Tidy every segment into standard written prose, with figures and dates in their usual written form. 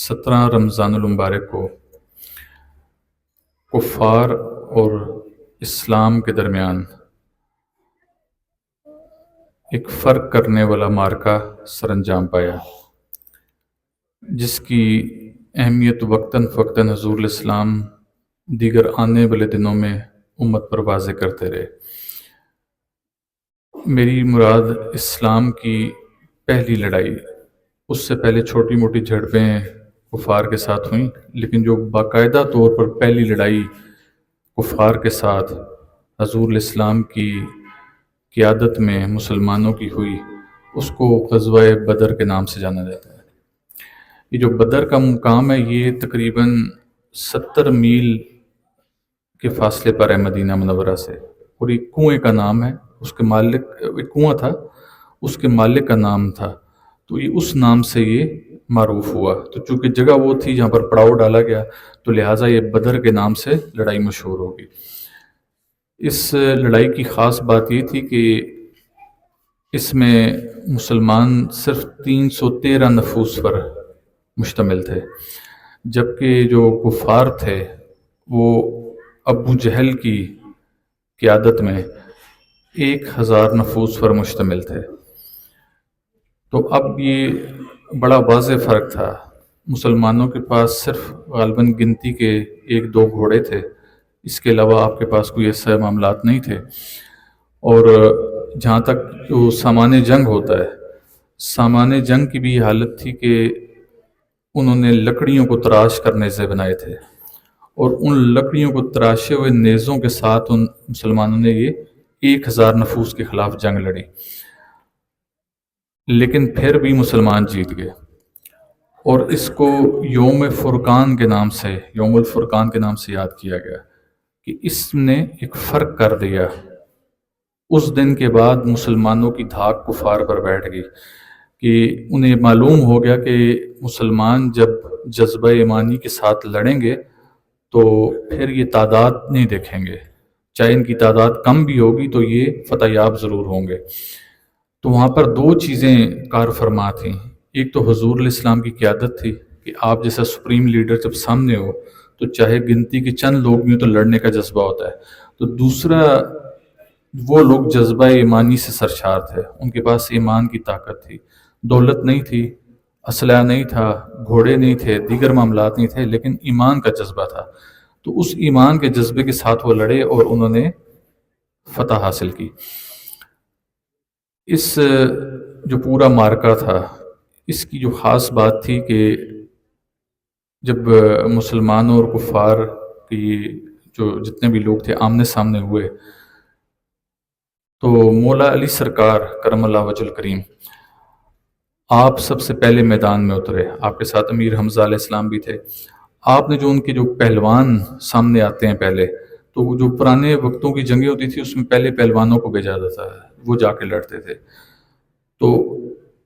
17 رمضان المبارک کو کفار اور اسلام کے درمیان ایک فرق کرنے والا معرکہ سر انجام پایا، جس کی اہمیت وقتاً فوقتاً حضور الاسلام دیگر آنے والے دنوں میں امت پر واضح کرتے رہے۔ میری مراد اسلام کی پہلی لڑائی، اس سے پہلے چھوٹی موٹی جھڑپیں کفار کے ساتھ ہوئیں، لیکن جو باقاعدہ طور پر پہلی لڑائی کفار کے ساتھ حضور الاسلام کی قیادت میں مسلمانوں کی ہوئی، اس کو غزوہ بدر کے نام سے جانا جاتا ہے۔ یہ جو بدر کا مقام ہے، یہ تقریباً 70 میل کے فاصلے پر ہے مدینہ منورہ سے، اور یہ کنویں کا نام ہے، اس کے مالک ایک کنواں تھا، اس کے مالک کا نام تھا، تو یہ اس نام سے یہ معروف ہوا۔ تو چونکہ جگہ وہ تھی جہاں پر پڑاؤ ڈالا گیا، تو لہٰذا یہ بدر کے نام سے لڑائی مشہور ہوگی۔ اس لڑائی کی خاص بات یہ تھی کہ اس میں مسلمان صرف 313 نفوس پر مشتمل تھے، جبکہ جو کفار تھے وہ ابو جہل کی قیادت میں 1000 نفوس پر مشتمل تھے۔ تو اب یہ بڑا واضح فرق تھا، مسلمانوں کے پاس صرف غالباً گنتی کے 1-2 گھوڑے تھے، اس کے علاوہ آپ کے پاس کوئی ایسے معاملات نہیں تھے۔ اور جہاں تک جو سامان جنگ ہوتا ہے، سامان جنگ کی بھی یہ حالت تھی کہ انہوں نے لکڑیوں کو تراش کر نیزے بنائے تھے، اور ان لکڑیوں کو تراشے ہوئے نیزوں کے ساتھ ان مسلمانوں نے یہ 1000 نفوس کے خلاف جنگ لڑی، لیکن پھر بھی مسلمان جیت گئے۔ اور اس کو یوم فرقان کے نام سے، یوم الفرقان کے نام سے یاد کیا گیا کہ اس نے ایک فرق کر دیا۔ اس دن کے بعد مسلمانوں کی دھاک کفار پر بیٹھ گئی کہ انہیں معلوم ہو گیا کہ مسلمان جب جذبہ ایمانی کے ساتھ لڑیں گے تو پھر یہ تعداد نہیں دیکھیں گے، چاہے ان کی تعداد کم بھی ہوگی تو یہ فتح یاب ضرور ہوں گے۔ تو وہاں پر 2 چیزیں کار فرما تھیں، ایک تو حضور علیہ السلام کی قیادت تھی کہ آپ جیسا سپریم لیڈر جب سامنے ہو تو چاہے گنتی کے چند لوگ بھی ہوں تو لڑنے کا جذبہ ہوتا ہے۔ تو دوسرا، وہ لوگ جذبہ ایمانی سے سرشار تھے، ان کے پاس ایمان کی طاقت تھی، دولت نہیں تھی، اسلحہ نہیں تھا، گھوڑے نہیں تھے، دیگر معاملات نہیں تھے، لیکن ایمان کا جذبہ تھا۔ تو اس ایمان کے جذبے کے ساتھ وہ لڑے اور انہوں نے فتح حاصل کی۔ اس جو پورا معرکہ تھا، اس کی جو خاص بات تھی کہ جب مسلمانوں اور کفار کی جو جتنے بھی لوگ تھے آمنے سامنے ہوئے، تو مولا علی سرکار کرم اللہ وجہ الکریم آپ سب سے پہلے میدان میں اترے، آپ کے ساتھ امیر حمزہ علیہ السلام بھی تھے۔ آپ نے جو ان کے جو پہلوان سامنے آتے ہیں پہلے، تو وہ جو پرانے وقتوں کی جنگیں ہوتی تھی اس میں پہلے پہلوانوں کو بھیجا جاتا ہے، وہ جا کے لڑتے تھے۔ تو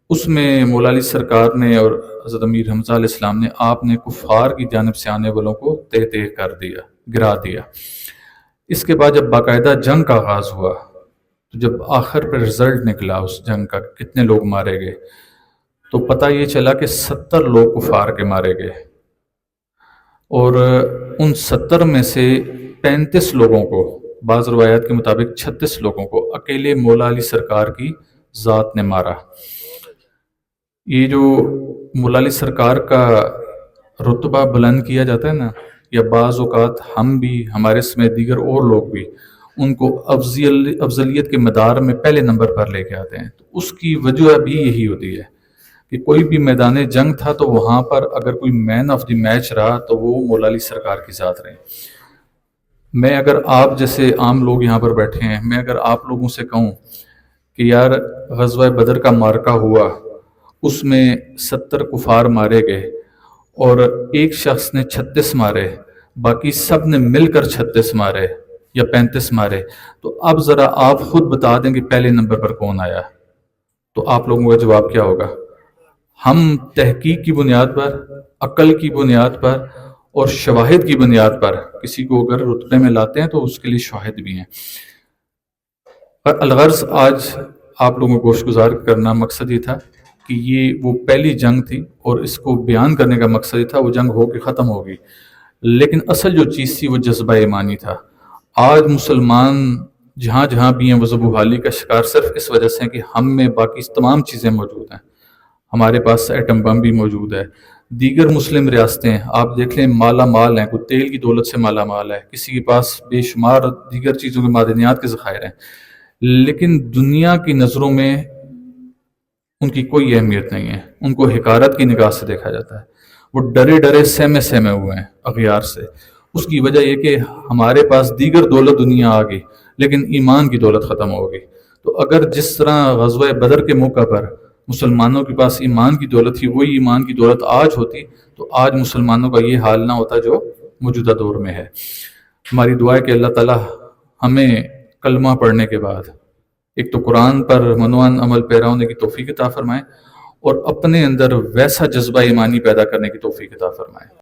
اس میں مولا علی سرکار نے اور حضرت امیر حمزہ علیہ السلام نے آپ نے کفار کی جانب سے آنے والوں کو تہ تہ کر دیا، گرا دیا۔ اس کے بعد جب باقاعدہ جنگ کا آغاز ہوا، تو جب آخر پر رزلٹ نکلا اس جنگ کا کتنے لوگ مارے گئے، تو پتہ یہ چلا کہ 70 لوگ کفار کے مارے گئے، اور ان 70 میں سے 35 لوگوں کو، بعض روایات کے مطابق 36 لوگوں کو اکیلے مولا علی سرکار کی ذات نے مارا۔ یہ جو مولا علی سرکار کا رتبہ بلند کیا جاتا ہے نا، یا بعض اوقات ہم بھی، ہمارے سمیت دیگر اور لوگ بھی ان کو افضلیت کے مدار میں پہلے نمبر پر لے کے آتے ہیں، تو اس کی وجہ بھی یہی ہوتی ہے کہ کوئی بھی میدان جنگ تھا تو وہاں پر اگر کوئی مین آف دی میچ رہا تو وہ مولا علی سرکار کی ذات رہے۔ میں اگر آپ جیسے عام لوگ یہاں پر بیٹھے ہیں، میں اگر آپ لوگوں سے کہوں کہ یار غزوہ بدر کا معرکہ ہوا، اس میں 70 کفار مارے گئے اور ایک شخص نے 36 مارے، باقی سب نے مل کر 36 مارے یا 35 مارے، تو اب ذرا آپ خود بتا دیں کہ پہلے نمبر پر کون آیا، تو آپ لوگوں کا جواب کیا ہوگا؟ ہم تحقیق کی بنیاد پر، عقل کی بنیاد پر اور شواہد کی بنیاد پر کسی کو اگر رتبے میں لاتے ہیں تو اس کے لیے شواہد بھی ہیں۔ الغرض آج آپ لوگوں کو گوش گزار کرنا مقصد یہ تھا کہ یہ وہ پہلی جنگ تھی اور اس کو بیان کرنے کا مقصد یہ تھا وہ جنگ ہو کے ختم ہوگی، لیکن اصل جو چیز تھی وہ جذبہ ایمانی تھا۔ آج مسلمان جہاں جہاں بھی ہیں وہ زبوحالی کا شکار صرف اس وجہ سے ہیں کہ ہم میں باقی تمام چیزیں موجود ہیں، ہمارے پاس ایٹم بم بھی موجود ہے، دیگر مسلم ریاستیں آپ دیکھ لیں مالا مال ہیں، کوئی تیل کی دولت سے مالا مال ہے، کسی کے پاس بے شمار دیگر چیزوں کے معدنیات کے ذخائر ہیں، لیکن دنیا کی نظروں میں ان کی کوئی اہمیت نہیں ہے، ان کو حقارت کی نگاہ سے دیکھا جاتا ہے، وہ ڈرے ڈرے سہمے سہمے ہوئے ہیں اغیار سے۔ اس کی وجہ یہ کہ ہمارے پاس دیگر دولت دنیا آ گئی لیکن ایمان کی دولت ختم ہو گئی۔ تو اگر جس طرح غزوہ بدر کے موقع پر مسلمانوں کے پاس ایمان کی دولت تھی، وہی ایمان کی دولت آج ہوتی تو آج مسلمانوں کا یہ حال نہ ہوتا جو موجودہ دور میں ہے۔ ہماری دعا ہے کہ اللہ تعالیٰ ہمیں کلمہ پڑھنے کے بعد ایک تو قرآن پر منوان عمل پیرا ہونے کی توفیق عطا فرمائے اور اپنے اندر ویسا جذبہ ایمانی پیدا کرنے کی توفیق عطا فرمائے۔